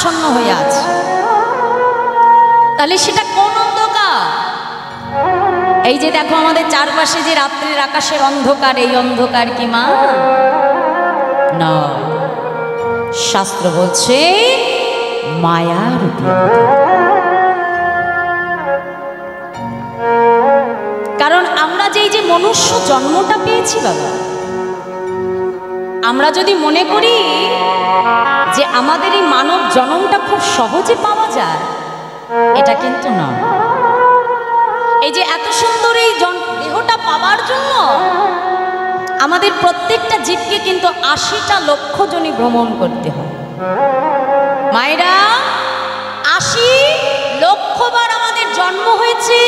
আচ্ছন্ন হয়ে আছে। তাহলে সেটা কোন অন্ধকার? এই যে দেখো আমাদের চারপাশে যে রাত্রির আকাশের অন্ধকার, এই অন্ধকার কি মা? না, শাস্ত্র বলছে মায়ারূপী। কারণ আমরা যে এই যে মনুষ্য জন্মটা পেয়েছি বাবা, আমরা যদি মনে করি যে আমাদের এই মানব জন্মটা খুব সহজে পাওয়া যায়, এটা কিন্তু না। এই যে এত সুন্দর এই দেহটা পাওয়ার জন্য আমাদের প্রত্যেকটা জীবকে কিন্তু ৮০টা লক্ষ জনি ভ্রমণ করতে হয়। মায়েরা, ৮০ লক্ষবার আমাদের জন্ম হয়েছে,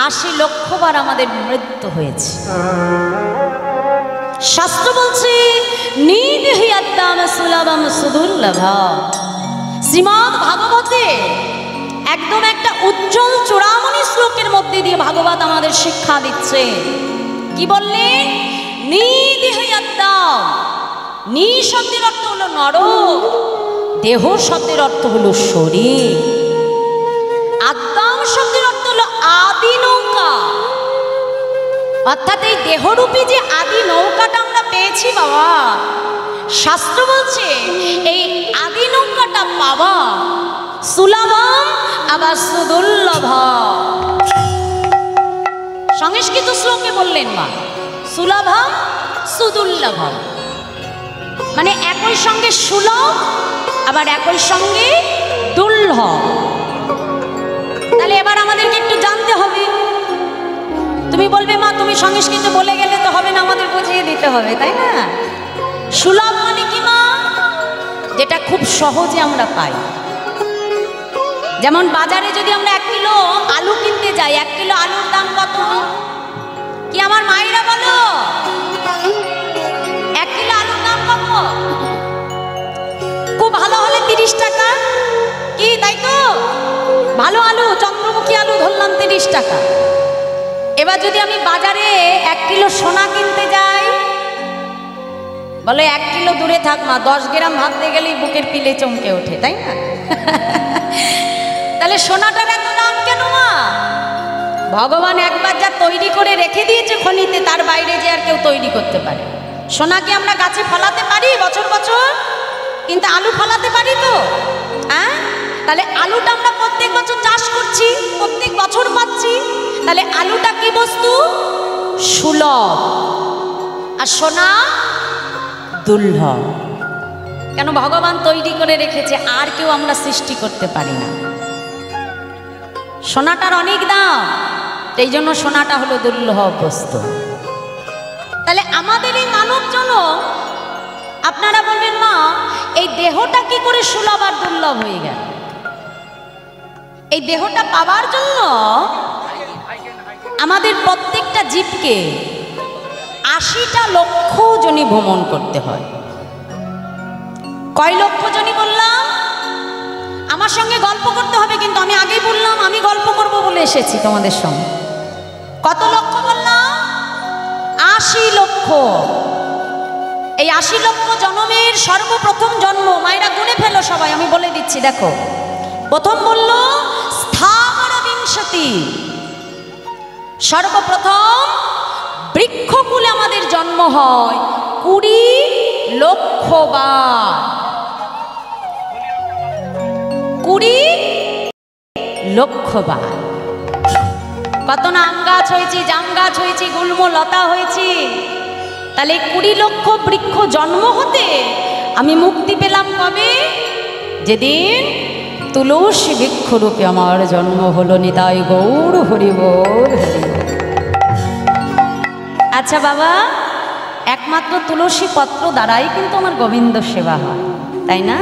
৮০ লক্ষবার আমাদের মৃত্যু হয়েছে। শাস্ত্র বলছে নিদেহিয়াত্তাম সুলভম সুদুর্লভা। শ্রীমদ্ ভাগবতে একদম একটা উজ্জ্বল চূড়ামণি শ্লোকের মধ্যে দিয়ে ভাগবত আমাদের শিক্ষা দিচ্ছে। কি বললেন? নিদেহিয়াত্তাম। নি শব্দের অর্থ হলো নর, দেহ শব্দের অর্থ হলো শরীর, আত্মাম শব্দের অর্থ হলো আদি নৌকা। অর্থাৎ এই দেহরূপী যে আদি নৌকাটা আমরা পেয়েছি বাবা, শাস্ত্র বলছে এই আদি নৌকাটা পাওয়া সুলভম আবার সুদুর্লভ। সংস্কৃত শ্লোকে বললেন মা সুলভম সুদুর্লভ, মানে একই সঙ্গে সুলভ আবার একই সঙ্গে দুর্লভ। তাহলে এবার আমাদেরকে একটু জানতে হবে। তুমি বলবে মা তুমি সংস্কৃত বলে গেলে তো হবে না, আমাদের বুঝিয়ে দিতে হবে, তাই না? সুলভ মানে কি মা? যেটা খুব সহজে আমরা পাই। যেমন বাজারে যদি আমরা 1 কিলো আলু কিনতে যাই, 1 কিলো আলুর দাম কত? কি আমার মায়েরা বলো, 1 কিলো আলুর দাম কত? খুব ভালো হলে 30 টাকা, কি তাই তো? ভালো আলু, চন্দ্রমুখী আলু ধরলাম 30 টাকা। এবার যদি আমি বাজারে 1 কিলো সোনা কিনতে যাই, বলে 1 কিলো দূরে থাক মা, 10 গ্রাম ভাবতে গেলেই বুকের পিলে চমকে ওঠে, তাই না? তাহলে সোনাটার এত দাম কেন মা? ভগবান একবার যা তৈরি করে রেখে দিয়েছে খনিতে, তার বাইরে যে আর কেউ তৈরি করতে পারে। সোনাকে আমরা গাছে ফলাতে পারি বছর বছর, কিন্তু আলু ফলাতে পারি তো? হ্যাঁ, তাহলে আলুটা আমরা প্রত্যেক বছর চাষ করছি, প্রত্যেক বছর পাচ্ছি। তাহলে আলুটা কি বস্তু? সুলভ, আর সোনা দুর্লভ। কেন? ভগবান তৈরি করে রেখেছে, আর কেউ আমরা সৃষ্টি করতে পারি না। সোনাটার অনেক দাম, এই জন্য সোনাটা হলো দুর্লভ বস্তু। তাহলে আমাদের এই মানব জন্য আপনারা বলবেন মা এই দেহটা কি করে সুলভ আর দুর্লভ হয়ে গেল? এই দেহটা পাওয়ার জন্য আমাদের প্রত্যেকটা জীবকে ৮০টা লক্ষ জনি ভ্রমণ করতে হয়। কয় লক্ষ জনি বললাম? আমার সঙ্গে গল্প করতে হবে, কিন্তু আমি আগেই বললাম আমি গল্প করব বলে এসেছি তোমাদের সঙ্গে। কত লক্ষ বললাম? ৮০ লক্ষ। এই ৮০ লক্ষ জন্মের সর্বপ্রথম জন্ম, মায়েরা গুনে ফেলো সবাই, আমি বলে দিচ্ছি দেখো। প্রথম বলল স্থাবর বিংশতি, সর্বপ্রথম বৃক্ষকুলে আমাদের জন্ম হয় 20 লক্ষ বার। 20 লক্ষ বার। কত না আম গাছ হয়েছি, জাম গাছ হয়েছি, গুল্ম লতা হয়েছি। তাহলে 20 লক্ষ বৃক্ষ জন্ম হতে আমি মুক্তি পেলাম কবে? যেদিন তুলসী বৃক্ষরূপে আমার জন্ম হলো। নিতাই গৌর হরি বল হরি। আচ্ছা বাবা, একমাত্র তুলসী পত্র দ্বারাই কিন্তু আমার গোবিন্দ সেবা হয়, তাই না?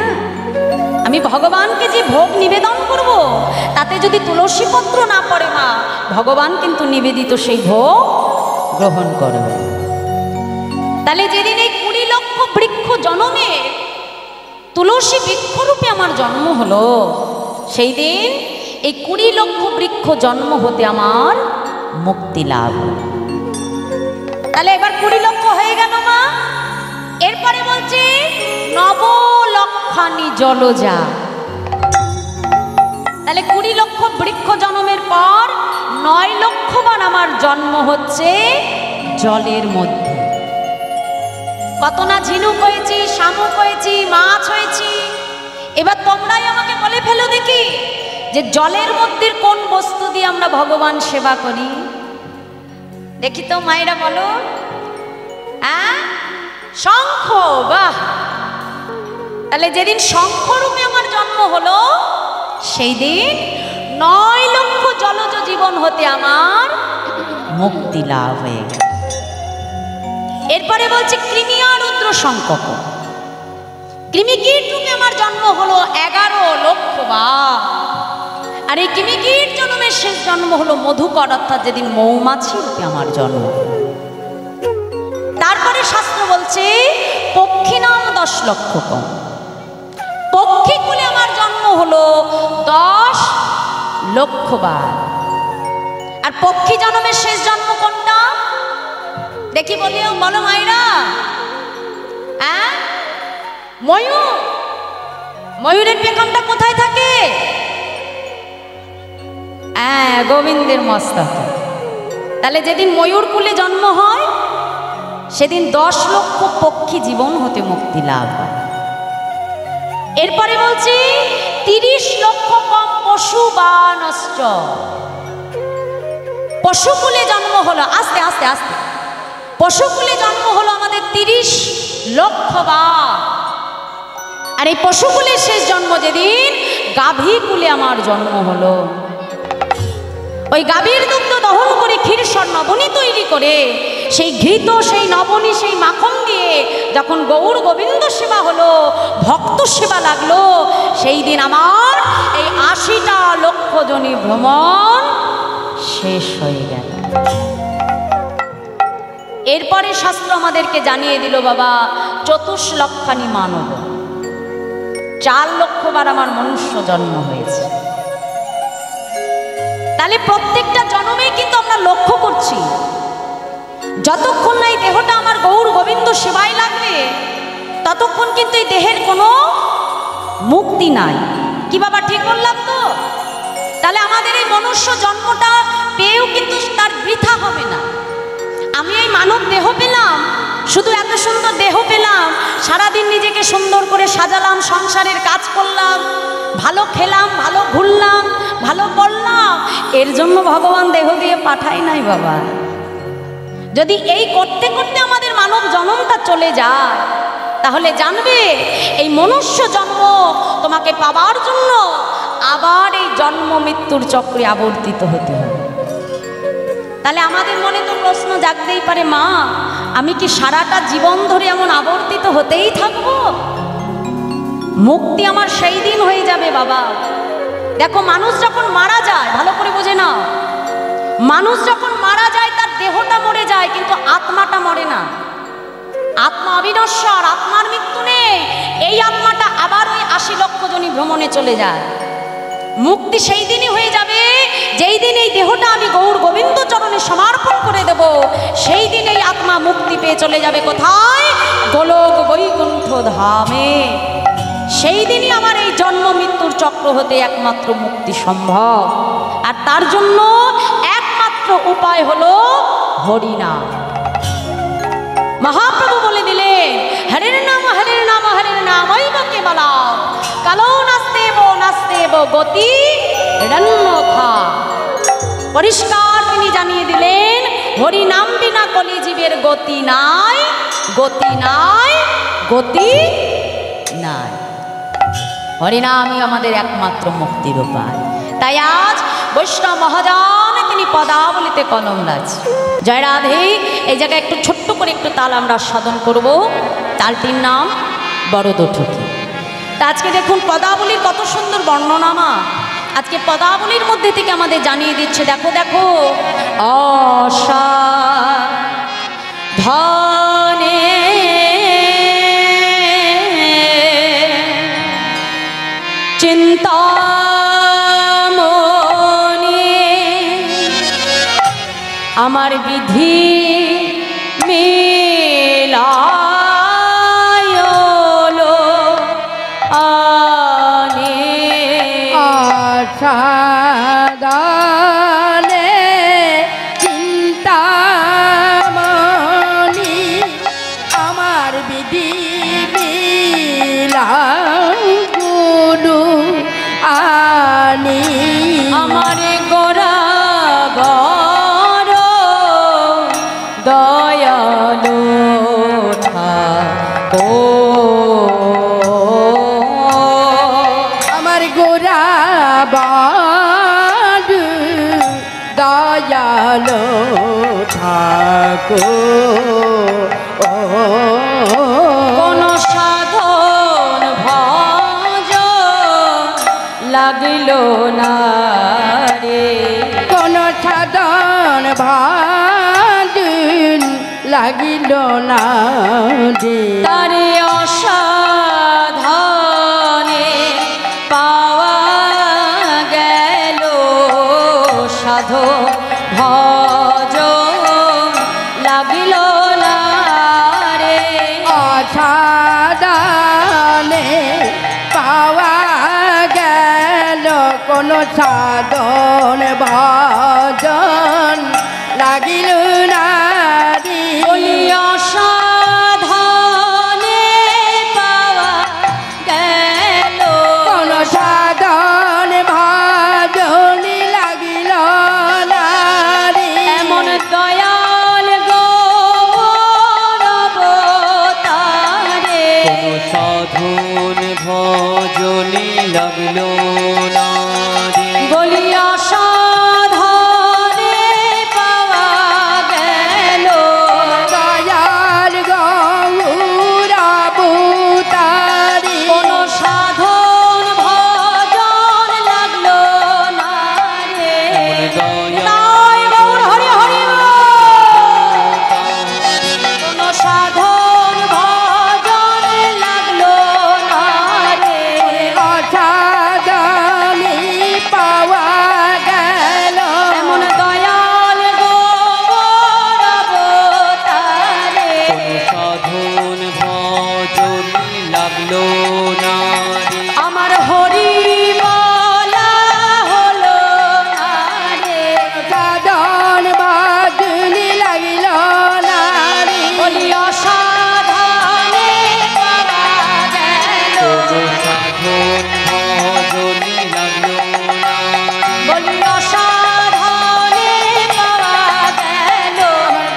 আমি ভগবানকে যে ভোগ নিবেদন করব, তাতে যদি তুলসী পত্র না পড়ে মা, ভগবান কিন্তু নিবেদিত সেই ভোগ গ্রহণ করবে। তাহলে যেদিন এই 20 লক্ষ বৃক্ষ জন্মে তুলসী বৃক্ষরূপে আমার জন্ম হলো, সেই দিন এই 20 লক্ষ বৃক্ষ জন্ম হতে আমার মুক্তি লাভ। তাহলে এবার 20 লক্ষ হয়ে গেল মা। এরপরে বলছে 9 লক্ষানি জলজা। তাহলে 20 লক্ষ বৃক্ষ জন্মের পর 9 লক্ষবার আমার জন্ম হচ্ছে জলের মধ্যে। কত না ঝিনুক হয়েছি, শামুক হয়েছি, মাছ হয়েছি। এবার তোমরাই আমাকে বলে ফেলো দেখি যে জলের মধ্যে কোন বস্তু দিয়ে আমরা ভগবান সেবা করি? দেখি তো মায়েরা বলো। শঙ্খ। বাহ! তাহলে যেদিন শঙ্খরূপে আমার জন্ম হলো সেই দিন 9 লক্ষ জলজ জীবন হতে আমার মুক্তি লাভ হয়ে গেল। এরপরে বলছে কৃমি আর রুদ্র শঙ্খক। কৃমিকীট রূপে আমার জন্ম হলো 11 লক্ষ বার। আর এই কৃমিকীট জন্মের শেষ জন্ম হলো মধুকর, অর্থাৎ যেদিন মৌমাছি রূপে আমার জন্ম। তারপরে শাস্ত্র বলছে পক্ষী নাম 10 লক্ষ কম। পক্ষী কুলে আমার জন্ম হলো 10 লক্ষ বার। আর পক্ষী জন্মের শেষ জন্ম কোনটা দেখি বলিও, বলো মায়েরা। ময়ূর। ময়ূরের পেখমটা কোথায় থাকে? গোবিন্দের মস্তকে। তাহলে যেদিন ময়ূর কুলে জন্ম হয় সেদিন 10 লক্ষ পক্ষী জীবন হতে মুক্তি লাভ হয়। এরপরে বলছি 30 লক্ষ কম পশু বা নষ্ট। পশুকুলে জন্ম হলো, আস্তে আস্তে আস্তে, পশুকুলে জন্ম হলো আমাদের 30 লক্ষ বার। আর এই পশুকুলের শেষ জন্ম যেদিন গাভী কুলে আমার জন্ম হলো। ওই গাভীর দুগ্ধ দহন করে ক্ষীরসর নবনী তৈরি করে সেই ঘৃত, সেই নবনী, সেই মাখন দিয়ে যখন গৌর গোবিন্দ সেবা হলো, ভক্ত সেবা লাগলো, সেই দিন আমার এই 80টা লক্ষ জনি ভ্রমণ শেষ হয়ে গেল। এরপরে শাস্ত্র আমাদেরকে জানিয়ে দিল বাবা 24 লক্ষানি মানব, 4 লক্ষবার আমার মনুষ্য জন্ম হয়েছে। তাহলে প্রত্যেকটা জন্মে কিন্তু আমরা লক্ষ্য করছি যতক্ষণ না এই দেহটা আমার গৌর গোবিন্দ সেবায় লাগবে ততক্ষণ কিন্তু এই দেহের কোনো মুক্তি নাই। কি বাবা ঠিক বললাম তো? তাহলে আমাদের এই মনুষ্য জন্মটা পেয়েও কিন্তু তার বৃথা হবে না। আমি এই মানব দেহ পেলাম, শুধু এত সুন্দর দেহ পেলাম, সারাদিন নিজেকে সুন্দর করে সাজালাম, সংসারের কাজ করলাম, ভালো খেলাম, ভালো ঘুরলাম, ভালো পড়লাম, এর জন্য ভগবান দেহ দিয়ে পাঠায় নাই বাবা। যদি এই করতে করতে আমাদের মানব জন্মটা চলে যায় তাহলে জানবে এই মনুষ্য জন্ম তোমাকে পাবার জন্য আবার এই জন্ম মৃত্যুর চক্রে আবর্তিত হতে হবে। তাহলে আমাদের মনে তো প্রশ্ন জাগতেই পারে, মা আমি কি সারাটা জীবন ধরে এমন আবর্তিত হতেই থাকবো? মুক্তি আমার সেই দিন হয়ে যাবে বাবা। দেখো মানুষ যখন মারা যায়, ভালো করে বোঝে নাও, মানুষ যখন মারা যায় তার দেহটা মরে যায় কিন্তু আত্মাটা মরে না। আত্মা অবিনশ্বর, আত্মার মৃত্যু নেই। এই আত্মাটা আবার ওই 80 লক্ষ জনি ভ্রমণে চলে যায়। মুক্তি সেই দিনই হয়ে যাবে যেই দিন এই দেহটা আমি গৌর গোবিন্দ চরণে সমর্পণ করে দেব। সেই দিন এই আত্মা মুক্তি পেয়ে চলে যাবে কোথায়? গোলক বৈকুণ্ঠ ধামে। সেই দিনই আমার এই জন্ম মৃত্যুর চক্র হতে একমাত্র মুক্তি সম্ভব। আর তার জন্য একমাত্র উপায় হলো হরিনাম। মহাপ্রভু বলে দিলেন, হরের নাম হরের নাম হরের নাম ঐবকে বলাও কালো নাস্তেব গতি রন্নখা। পরিষ্কার তিনি জানিয়ে দিলেন হরিনাম বিনা কলি জীবের গতি নাই, গতি নাই, গতি নাই। হরিনামই আমাদের একমাত্র মুক্তির উপায়। তাই আজ বৈষ্ণব মহাজন তিনি পদাবলিতে কলম রাজি। জয় রাধে। এই জায়গায় একটু ছোট্ট করে একটু তাল আমরা সাধন করব। তালটির নাম বরদঠকি। তা আজকে দেখুন পদাবলীর কত সুন্দর বর্ণনা। মা আজকে পদাবলীর মধ্যে থেকে আমাদের জানিয়ে দিচ্ছে, দেখো দেখো আশা ধনে চিন্তা আমার বিধি মেলায়লো আনে। সাদানে চিন্তামণি আমার বিধি গুরু আনি আমার গোরা বড় দয়ালু আমার গোরা বড় দয়ালু ঠাকুর কোন সাধন ভজ লাগিল না রে কোন সাধন ভাজন লাগিল না রে তারে অসাধনে পাওয়া গেল সাধু ভজ লাগিল না রে অসাধনে পাওয়া গেল কোন সাধন ভজন লাগিল না রে বলি অসাধনে পাওয়া গেল কোন সাধন ভজন লাগিল না রে এমন দয়াল গৌরবতারে সাধন ভজনে লাগলো না রে বলি অসাধনে পাওয়া গেল দয়াল গৌরবতারে কোন সাধন ভজন লাগলো না রে তাই গৌর হরি হরি কোন সাধন ভজন লাগলো না রে অসাধনে পাওয়া গেল এমন দয়াল গৌরবতারে সাধন ভজনে লাগলো না রে আমার হরি বলা হলো না রে সাধন ভজন লাগিল না রে বলি অসাধনে পাওয়া গেল সাধন ভজনে লাগলো না রে বলি অসাধনে পাওয়া গেল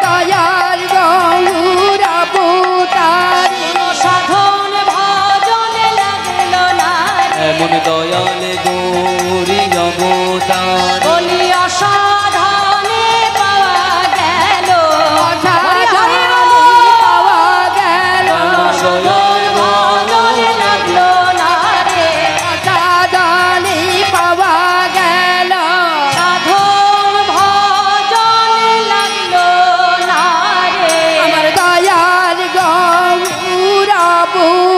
দয়াল গৌরবতারে কোন সাধন ভজনে লাগলো না রে এমন দয়াল গৌরী অবতার বলি অসাধনে পাওয়া গেল অসাধনে পাওয়া গেল সাধন ভজনে লাগলো না রে অসাধনে পাওয়া গেল সাধন ভজনে লাগলো না রে আমার দয়াল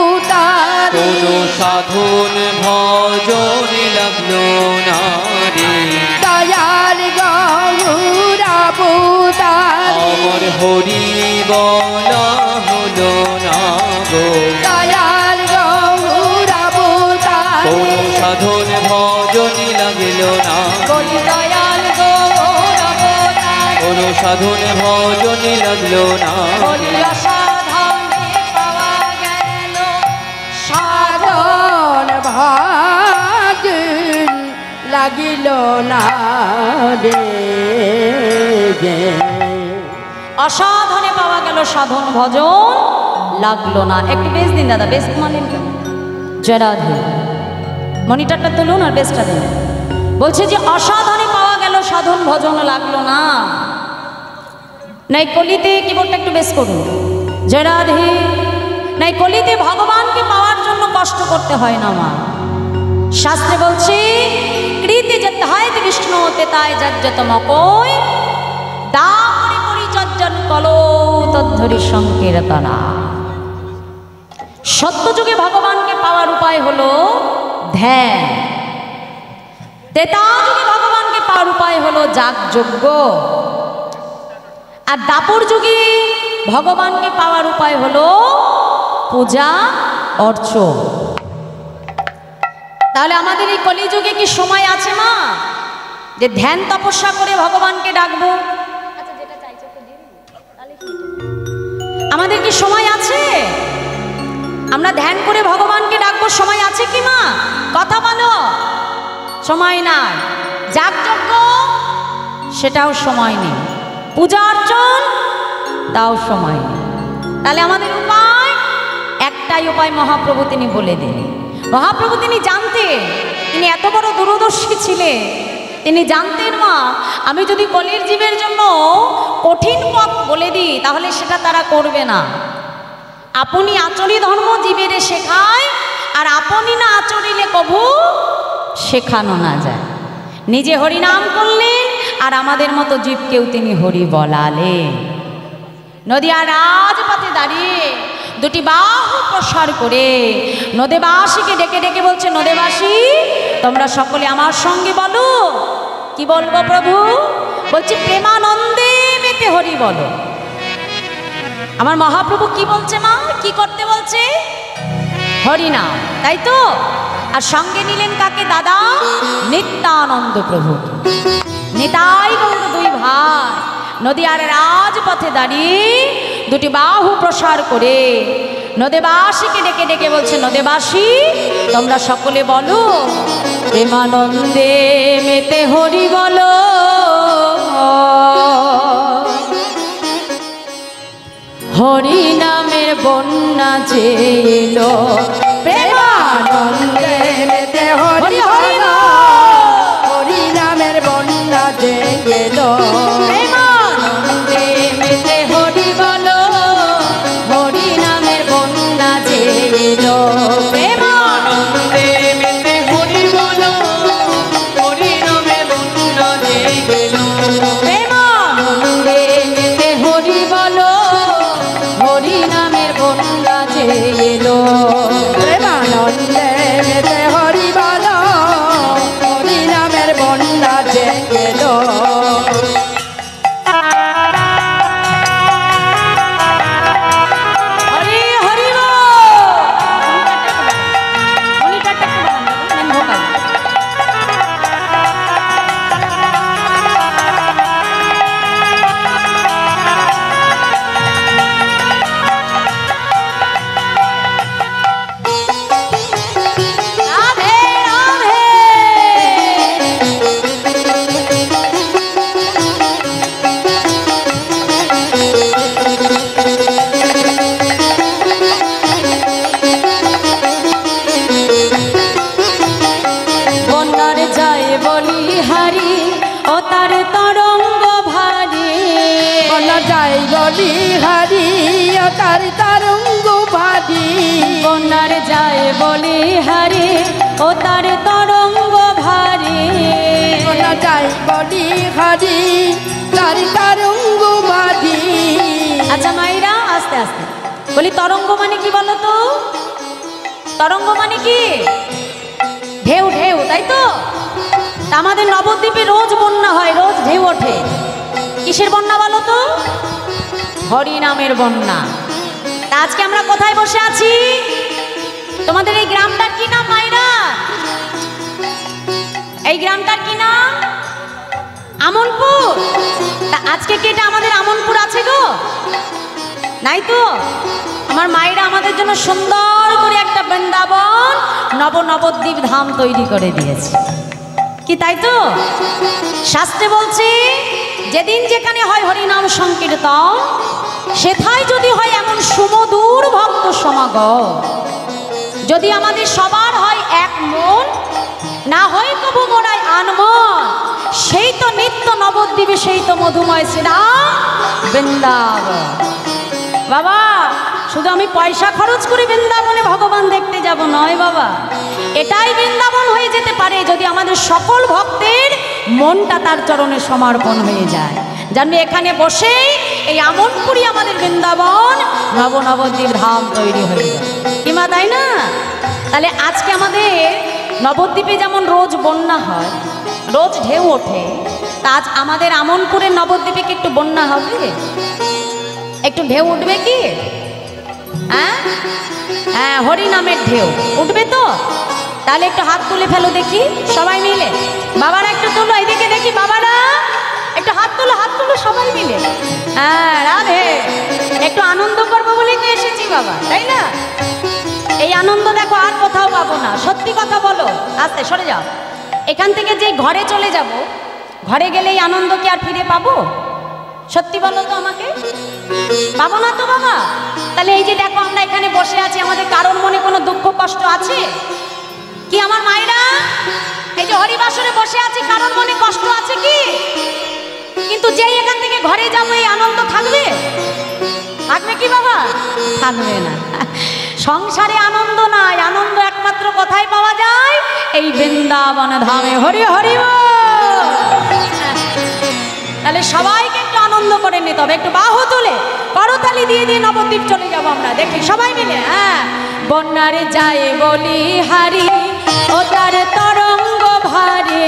গৌরবতারে কোন সাধন ভজনে লাগলো না রে দয়াল গৌরবতারে আমার হরি বলা হলো না গো দয়াল গৌরবতারে কোন সাধন ভজনে লাগলো না বলি দয়াল গৌরবতারে কোন সাধন ভজনে লাগলো না বলি অসাধনে পাওয়া গেল সাধন ভাজন লাগিল না রে অসাধনে পাওয়া গেল সাধন ভজন লাগলো না একটু বেশ দিন দাদা বেশ মানেন জয় রাধে মনিটরটা তুলুন আর বেশটা দিন বলছে যে অসাধনে পাওয়া গেল সাধন ভজন লাগলো না নাই কলিতে কিবোর্ডটা একটু বেশ করুন জয় রাধে নাই কলিতে ভগবানকে পাওয়ার জন্য কষ্ট করতে হয় না মা শাস্ত্রে বলছে কৃতি যথায় বিষ্ণু তেতায় যজ্জতমকয় দামরি পরিচর্যন কলো তদ্ধরি সংকীর্তনা সত্যযুগে ভগবানকে পাওয়ার উপায় হলো ধ্যান তেতাযুগে ভগবানকে পাওয়ার উপায় হলো যাগযজ্ঞ আর দাপর যুগে ভগবানকে পাওয়ার উপায় হলো পূজা অর্চন তাহলে আমাদের এই কলিযুগে কি সময় আছে মা যে ধ্যান তপস্যা করে ভগবানকে ডাকবো? আমাদের কি সময় আছে? আমরা ধ্যান করে ভগবানকে ডাকবো, সময় আছে কি মা? কথা বলো। সময় নাই। যাগযজ্ঞ সেটাও সময় নেই, পূজা অর্চন তাও সময় নেই। তাহলে আমাদের উপায় একটাই উপায়, মহাপ্রভু তিনি বলে দিলেন। মহাপ্রভু তিনি জানতেন, তিনি এত বড় দূরদর্শী ছিলেন, তিনি জানতেন মা আমি যদি কলির জীবের জন্য কঠিন পথ বলে দিই তাহলে সেটা তারা করবে না। আপনি আচরি ধর্ম জীবেরে শেখায়, আর আপনি না আচরিলে কভু শেখানো না যায়। নিজে হরিনাম করলেন আর আমাদের মতো জীবকেও তিনি হরি বলালেন। নদিয়া রাজপথে দাঁড়িয়ে দুটি বাহু প্রসার করে নদেবাসীকে ডেকে ডেকে বলছে, নদেবাসী তোমরা সকলে আমার সঙ্গে বলো। কি বলবো প্রভু? বলছি প্রেমানন্দে মেতে হরি বলো। আমার মহাপ্রভু কি বলছে মা? কি করতে বলছে? হরিনাম, তাই তো? আর সঙ্গে নিলেন কাকে দাদা? নিত্যানন্দ প্রভু। নিতাই গৌর দুই ভাই নদিয়ার রাজপথে দাঁড়িয়ে দুটি বাহু প্রসার করে নদেবাসীকে ডেকে ডেকে বলছে, নদেবাসী তোমরা সকলে বলো প্রেমানন্দে মেতে হরি বলো। হরি নামের বন্যা চেলো, প্রেমানন্দে মেতে হরি বলো। হরি নামের বন্যা যে গেলো, প্রেমানন্দে মেতে হরি বলো। হরি নামের বন্যা চেলো, প্রেমানন্দে মেতে হরি বলো। হরি নামের বন্যা চেলো, প্রেমানন্দে মেতে হরি বলো। হরি নামের বন্যা চেলো, প্রেমানন্দে মেতে হরি বলো। হরি নামের বন্যা যে গেলো। হরি হরি বল। রাধে রাধে। বন্যার যায় বলি হারি, ও তার তরঙ্গ ভারী। বলা যাই বলি হারি, ও তার তরঙ্গ ভারি। বন্যার যায় বলি হারি, ও তার তরঙ্গ ভারী। বলা যাই বলি হারি, তার তরঙ্গ ভারি। আচ্ছা মাইরা আস্তে আস্তে বলি, তরঙ্গ মানে কি বলো তো? তরঙ্গ মানে কি? ঢেউ ঢেউ, তাই তো? তা আমাদের নবদ্বীপে রোজ বন্যা হয়, রোজ ঢেউ ওঠে। কিসের বন্যা বলো তো? হরি নামের বন্যা। তা আজকে আমরা কোথায় বসে আছি? তোমাদের এই গ্রামটার কি নাম মাইরা? এই গ্রামটার কি নাম? আমনপুর। তা আজকে কি এটা আমাদের আমনপুর আছে গো? নাই তো? আমার মায়েরা আমাদের জন্য সুন্দর করে একটা বৃন্দাবন নবদ্বীপ ধাম তৈরি করে দিয়েছে, কি তাই তো? শাস্ত্রে বলছে যেদিন যেখানে হয় হরিনাম সংকীর্তন, সেথায় যদি হয় এমন সুমধুর ভক্ত সমাগম, যদি আমাদের সবার হয় এক মন, না হয় কবু মোরাই আনমন, সেই তো নিত্য নবদ্বীপে, সেই তো মধুময় শ্রীরাম বৃন্দাবন। বাবা শুধু আমি পয়সা খরচ করে বৃন্দাবনে ভগবান দেখতে যাব নয় বাবা, এটাই বৃন্দাবন হয়ে যেতে পারে যদি আমাদের সকল ভক্তের মনটা তার চরণে সমর্পণ হয়ে যায়। জানবে এখানে বসেই এই আমনপুরি আমাদের বৃন্দাবন নবদ্বীপ ধাম তৈরি হয়ে যায়, কিমা তাই না? তাহলে আজকে আমাদের নবদ্বীপে যেমন রোজ বন্যা হয়, রোজ ঢেউ ওঠে, তা আজ আমাদের আমনপুরের নবদ্বীপে কি একটু বন্যা হবে? একটু ঢেউ উঠবে কি? হ্যাঁ হ্যাঁ, হরিনামের ঢেউ উঠবে তো? তাহলে একটু হাত তুলে ফেলো দেখি সবাই মিলে। বাবারা একটু তুলো, এদিকে দেখি বাবারা একটু হাত তুলো সবাই মিলে। হ্যাঁ রাধে, একটু আনন্দ করবো বলেই তো এসেছি বাবা, তাই না? এই আনন্দ দেখো আর কোথাও পাবো না। সত্যি কথা বলো, আস্তে সরে যাও। এখান থেকে যে ঘরে চলে যাব, ঘরে গেলে এই আনন্দ কি আর ফিরে পাবো? সত্যি বলো তো আমাকে, পাবো না তো বাবা। তাহলে এই যে দেখো আমরা এখানে বসে আছি, আমাদের কারোর মনে কোনো দুঃখ কষ্ট আছে কি? আমার মায়েরা এই যে হরিবাসরে বসে আছি, কারোর মনে কষ্ট আছে কি? কিন্তু যেই এখান থেকে ঘরে যাবো এই আনন্দ থাকবে? থাকবে কি বাবা? থাকবে না। সংসারে আনন্দ নাই, আনন্দ একমাত্র কোথায় পাওয়া যায়? এই বৃন্দাবন ধামে। হরি হরি বল। তাহলে সবাইকে একটু আনন্দ করে নিতে হবে। একটু বাহু তুলে করতালি দিয়ে দিয়ে নবদ্বীপ চলে যাবো আমরা, দেখি সবাই মিলে। হ্যাঁ, বন্যারে যায় বলি হারি, ও তার তরঙ্গ ভারে।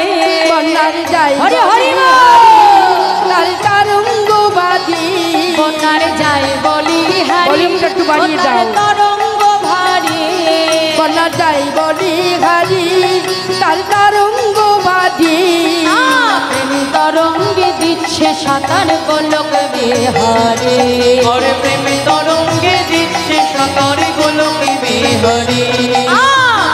বন্যার যাই হরি হরি বল। তার তরঙ্গ বাজি। বন্যারে যায় বলি হারি, ভলিউমটা একটু বাড়িয়ে ও তার দাও। তরঙ্গ ভারে। বন্যার যাই বলি হারি, তার তরঙ্গ বাজি। প্রেম তরঙ্গে দিচ্ছে সাঁতার গোলক বিহারে। আর প্রেমে তরঙ্গে দিচ্ছে সাঁতার গোলক বিহারে।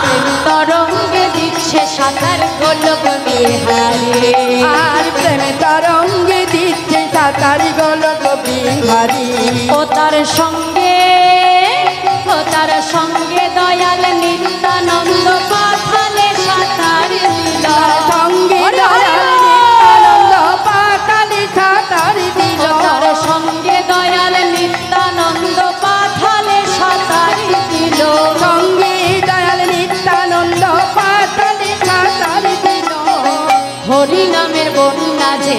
প্রেম তরঙ্গে দিচ্ছে সাঁতার গোলক বিহারে। আর প্রেমে তরঙ্গে দিচ্ছে সাঁতার গোলক বিহারি। ও তার সঙ্গে দয়াল নিত্যানন্দ পাথালে সাঁতার দিল। সঙ্গে দয়াল নিত্যানন্দ পাতালে সাঁতার দিল। ও তার সঙ্গে দয়াল নিত্যানন্দ পাথালে সাঁতার দিল। সঙ্গে দয়াল নিত্যানন্দ পাতালে সাঁতার দিল। হরি নামের বন্যা যে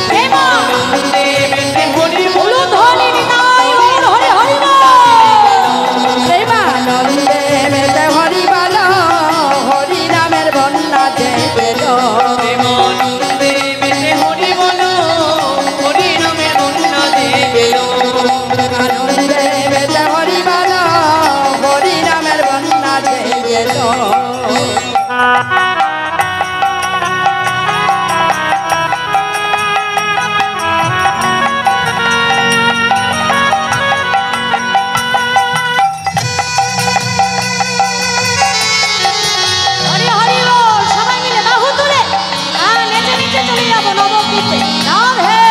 প্রেমানন্দে মেতে হরি বল, হরি নামের বন্যা যে এলো। প্রেমানন্দে মেতে হরি বলো, হরি নামে বন্যা দিয়ে গেল। আনন্দে মেতে হরি বল, হরি নামের বন্যা যে এলো। হরি হরি বল। সবাই মিলে বাহু তুলে নেচে নেচে চলে যাবো নবদ্বীপে। রাধে।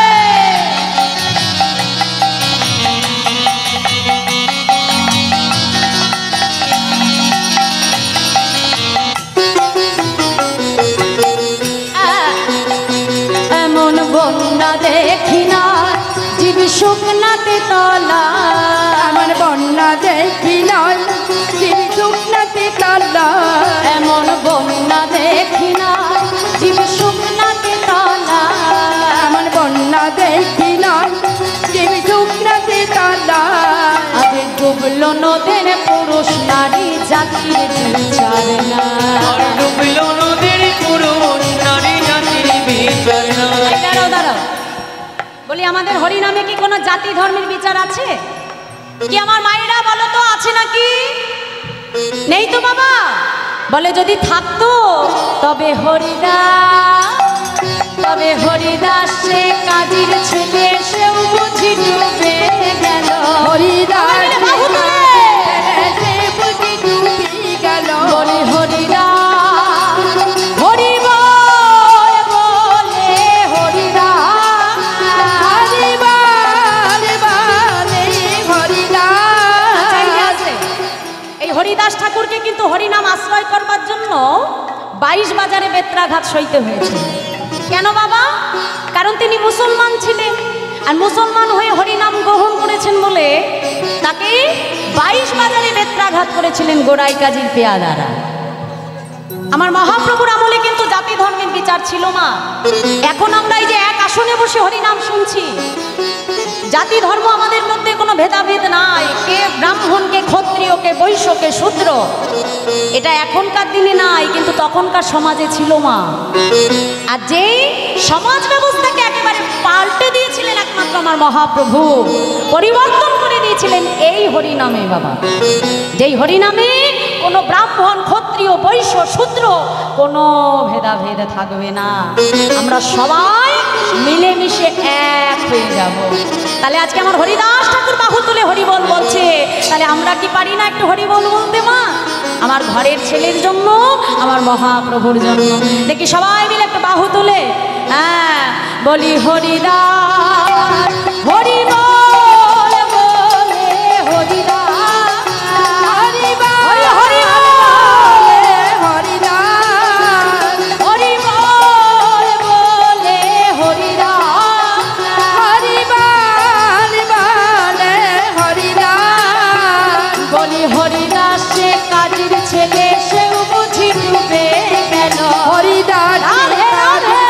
এমন বন্যা দেখি না জীব শুকনাতে তলা। আমার বন্যা দেখি নয় শ্রী শুকনাতে তলা। এমন বন্যা দেখি না জীব শুকনাতে তলা। আমার বন্যা দেখি নয় শ্রী শুকনাতে তলা। আগে ডুবলো নদের পুরুষ নারী জাতির বিচার না। আর ডুবলো নদীর পুরুষ নারী জাতির বিচার নাই। দাঁড়াও দাঁড়াও, বলি আমাদের হরিনামে কি কোনো জাতি ধর্মের বিচার আছে কি? আমার মায়েরা বলো তো, আছে নাকি? নেই তো বাবা। বলে যদি থাকতো তবে হরিদাস সে কাজীর ছেলে, সেও বুঝি ডুবে গেল। হরিদাস বাহু তুলে। সে বুঝি ডুবি গেল। বলে হরিদাস হরি বল বলে হরিদাস। হরিবার বালে হরিদাস। এই হরিদাস ঠাকুরকে কিন্তু হরিনাম আশ্রয় করবার জন্য 22 বাজারে বেত্রাঘাত সইতে হয়েছে। কেন বাবা? কারণ তিনি মুসলমান ছিলেন, আর মুসলমান হয়ে হরিনাম গ্রহণ করেছেন বলে তাকে 22 বাজারে বেত্রাঘাত করেছিলেন গোড়াই কাজীর পেয়াদারা। আমার মহাপ্রভুর আমলে কিন্তু জাতি ধর্মের বিচার ছিল না। এখন আমরা এই যে এক আসনে বসে হরিনাম শুনছি, জাতি ধর্ম আমাদের মধ্যে কোনো ভেদাভেদ নাই। কে ব্রাহ্মণ, কে ক্ষত্রিয়, কে বৈশ্য, কে শূদ্র, এটা এখনকার দিনে নাই, কিন্তু তখনকার সমাজে ছিল মা। আর যেই সমাজ ব্যবস্থাকে একেবারে পাল্টে দিয়েছিলেন একমাত্র আমার মহাপ্রভু, পরিবর্তন করে দিয়েছিলেন এই হরিনামে বাবা। যেই হরিনামে কোনো ব্রাহ্মণ ক্ষত্রিয় বৈশ্য শূদ্র কোনো ভেদাভেদ থাকবে না, আমরা সবাই মিলেমিশে এক হয়ে যাব। তাহলে আজকে আমার হরিদাস ঠাকুর বাহু তুলে হরিবল বলছে, তাহলে আমরা কি পারি না একটু হরিবল বলতে মা? আমার ঘরের ছেলের জন্য, আমার মহাপ্রভুর জন্য, দেখি সবাই মিলে একটু বাহু তুলে হ্যাঁ বলি হরিদাস হরিবল বলে হরিদাস হরিবল হরিদাস হরিবল বলে হরিদাস হরিবল বলে হরিদাস বলি হরিদাস সে কাজের ছেলে সেও বুঝি ডুবে গেল। হরিদাস রাধে রাধে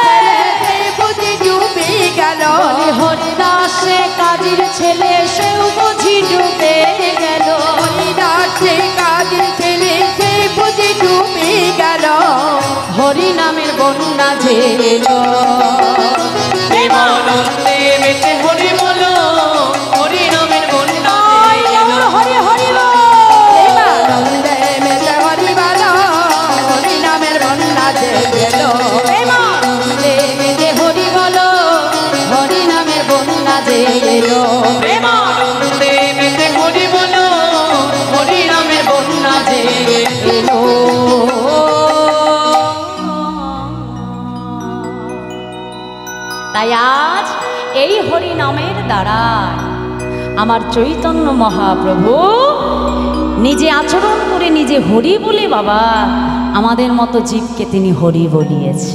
বুঝি ডুবে গেল বলি হরিদাস সে কাজের ছেলে সেও বুঝি ডুবে গেল। হরিদাস কাজের ছেলে সে বুঝি ডুবে গেল হরি নামের বন্যা যে প্রেমানন্দে মেতে হরি বলো, হরি নামের বন্যা এলো। হরি হরি আনন্দে মেতে হরি বলো, হরি নামের বন্যা যে এলো প্রেমানন্দে মেতে হরি বলো, হরি নামের বন্যা যে এলো। প্রেমানন্দে মেতে হরি বলো, হরি নামের বন্যা যে এলো। তাই আজ এই হরি নামের দ্বারা আমার চৈতন্য মহাপ্রভু নিজে আচরণ করে নিজে হরি বলে বাবা আমাদের মতো জীবকে তিনি হরি বলিয়েছে।